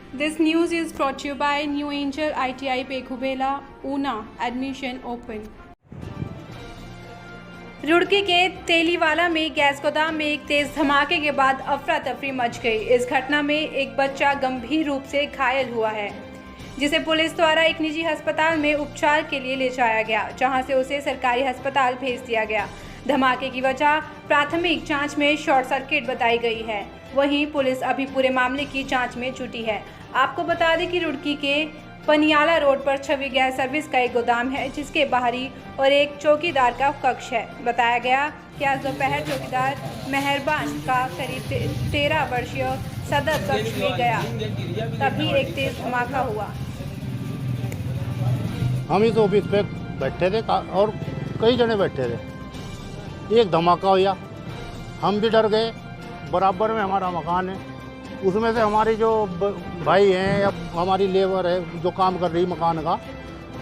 This news is brought to you by New Angel ITI Pekhubela, Una, admission open. Roorkee के तेलीवाला में gas गोदाम में एक तेज धमाके के बाद अफरा तफरी मच गई। इस घटना में एक बच्चा गंभीर रूप से घायल हुआ है, जिसे पुलिस द्वारा एक निजी अस्पताल में उपचार के लिए ले जाया गया, जहां से उसे सरकारी अस्पताल भेज दिया गया। धमाके की वजह प्राथमिक जांच में शॉर्ट सर्किट बताई गई है। वहीं पुलिस अभी पूरे मामले की जांच में जुटी है। आपको बता दें कि रुड़की के पनियाला रोड पर छवि गैस सर्विस का एक गोदाम है, जिसके बाहरी और एक चौकीदार का कक्ष है। बताया गया कि आज दोपहर चौकीदार मेहरबान का करीब 13 वर्षीय सदर कक्ष में गया, तभी एक तेज धमाका हुआ। हम इस ऑफिस पे बैठे थे और कई जने बैठे थे, एक धमाका हुआ, हम भी डर गए। बराबर में हमारा मकान है, उसमें से हमारी जो भाई हैं या हमारी लेबर है जो काम कर रही मकान का,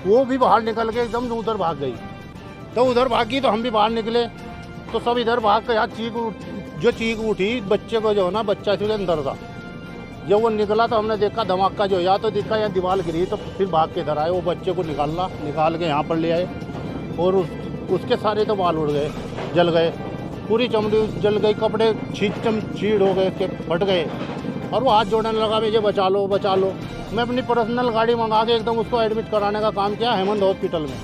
वो भी बाहर निकल के एकदम उधर भाग गई। तो उधर भागी तो हम भी बाहर निकले, तो सब इधर भाग के यहाँ चीख उठी बच्चे को, जो है ना बच्चा इसके अंदर था। जब वो निकला तो हमने देखा धमाका जो या तो दिखा या दीवार गिरी, तो फिर भाग के इधर आए। वो बच्चे को निकाल के यहाँ पर ले आए और उसके सारे तो बाल उड़ गए, जल गए, पूरी चमड़ी जल गई, कपड़े चीड़ हो गए, फट गए। और वो हाथ जोड़ने लगा, मुझे बचा लो बचा लो। मैं अपनी पर्सनल गाड़ी मंगा के एकदम उसको एडमिट कराने का काम किया हेमंत हॉस्पिटल में।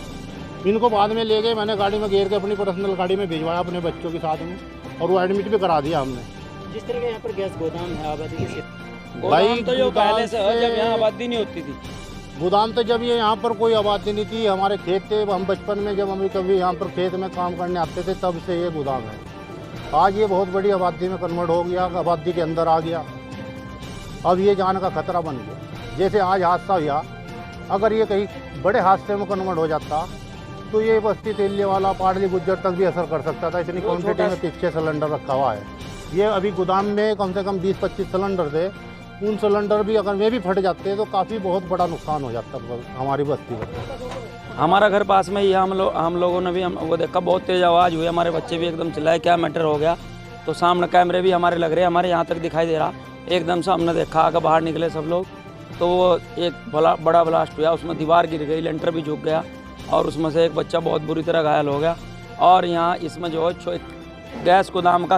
इनको बाद में ले गए, मैंने गाड़ी में घेर के अपनी पर्सनल गाड़ी में भिजवाया अपने बच्चों के साथ में, और वो एडमिट भी करा दिया हमने। जिस तरह के यहाँ पर गैस गोदाम है आबादी भाई तो जो पहले से जब यहाँ आबादी नहीं होती थी, गोदाम तो जब ये यहाँ पर कोई आबादी नहीं थी, हमारे खेत थे। हम बचपन में जब हम कभी यहाँ पर खेत में काम करने आते थे, तब से ये गोदाम है। आज ये बहुत बड़ी आबादी में कन्वर्ट हो गया, आबादी के अंदर आ गया। अब ये जान का खतरा बन गया। जैसे आज हादसा हुआ, अगर ये कहीं बड़े हादसे में कन्वर्ट हो जाता तो ये बस्ती तेली वाला पाड़ली गुज्जर तक भी असर कर सकता था। इतनी क्वान्टिटी में पीछे सिलेंडर रखा हुआ है। ये अभी गोदाम में कम से कम 20-25 सिलेंडर थे। उन सिलेंडर भी अगर वे भी फट जाते तो काफ़ी बहुत बड़ा नुकसान हो जाता हमारी बस्ती में। हमारा घर पास में ही हम लोगों ने भी वो देखा, बहुत तेज़ आवाज़ हुई, हमारे बच्चे भी एकदम चिल्लाए, क्या मैटर हो गया। तो सामने कैमरे भी हमारे लग रहे, हमारे यहाँ तक दिखाई दे रहा। एकदम से हमने देखा, आगे बाहर निकले सब लोग, तो वो एक बड़ा ब्लास्ट हुआ, उसमें दीवार गिर गई, लेंटर भी झुक गया, और उसमें से एक बच्चा बहुत बुरी तरह घायल हो गया। और यहाँ इसमें जो है गैस गोदाम का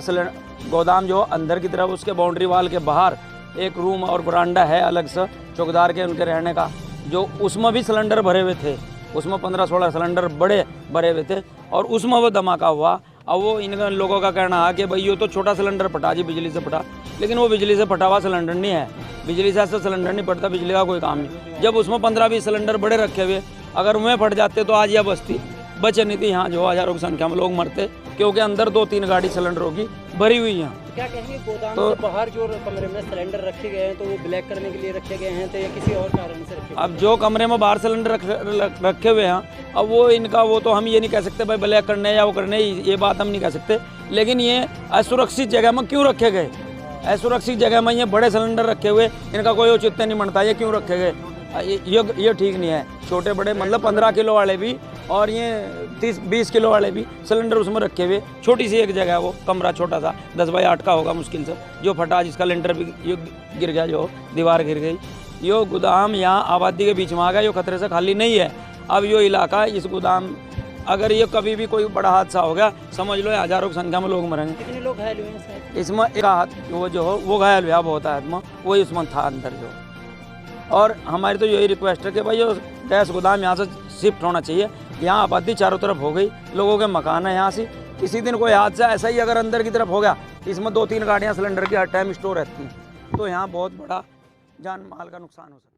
गोदाम जो अंदर की तरफ, उसके बाउंड्री वाल के बाहर एक रूम और बरांडा है अलग से चौकीदार के उनके रहने का, जो उसमें भी सिलेंडर भरे हुए थे। उसमें 15-16 सिलेंडर बड़े भरे हुए थे, और उसमें वो धमाका हुआ। अब वो इन लोगों का कहना है कि भाई ये तो छोटा सिलेंडर फटा जी, बिजली से फटा, लेकिन वो बिजली से फटा हुआ सिलेंडर नहीं है। बिजली से ऐसा सिलेंडर नहीं फटता, बिजली का कोई काम नहीं। जब उसमें 15-20 सिलेंडर बड़े रखे हुए, अगर उन्हें फट जाते तो आज यह बस्ती बचे नहीं थी। यहाँ जो हज़ारों की संख्या में लोग मरते, क्योंकि अंदर 2-3 गाड़ी सिलेंडरों की भरी हुई यहाँ। क्या कहेंगे, गोदाम से बाहर जो कमरे में सिलेंडर रखे गए हैं, तो वो ब्लैक करने के लिए रखे गए हैं, तो या किसी और कारण से रखे? अब जो कमरे में बाहर सिलेंडर रखे हुए हैं, अब वो इनका वो तो हम ये नहीं कह सकते भाई ब्लैक करने या वो करने, ये बात हम नहीं कह सकते। लेकिन ये असुरक्षित जगह में क्यों रखे गए? असुरक्षित जगह में ये बड़े सिलेंडर रखे हुए, इनका कोई औचित्य नहीं बनता, ये क्यों रखे गए? ये ठीक नहीं है। छोटे बड़े मतलब 15 किलो वाले भी और ये 30-20 किलो वाले भी सिलेंडर उसमें रखे हुए। छोटी सी एक जगह, वो कमरा छोटा सा 10x8 का होगा मुश्किल से, जो फटा, जिसका लेंटर भी गिर गया, जो दीवार गिर गई। यो गोदाम यहाँ आबादी के बीच में आ गया, यो खतरे से खाली नहीं है। अब यो इलाका, इस गोदाम, अगर ये कभी भी कोई बड़ा हादसा हो गया, समझ लो हज़ारों की संख्या में लोग मरेंगे। कितने लोग घायल हुए हैं? इसमें एक हाथ वो जो हो वो घायल हुआ बहुत है आदमी, वही उसमें था अंदर जो। और हमारी तो यही रिक्वेस्ट है कि भाई ये गैस गोदाम यहाँ से शिफ्ट होना चाहिए। यहाँ आबादी चारों तरफ हो गई, लोगों के मकान है यहाँ से। किसी दिन कोई हादसा ऐसा ही अगर अंदर की तरफ हो गया, इसमें 2-3 गाड़ियाँ सिलेंडर की हर टाइम स्टोर रहती हैं, तो यहाँ बहुत बड़ा जान माल का नुकसान हो सकता है।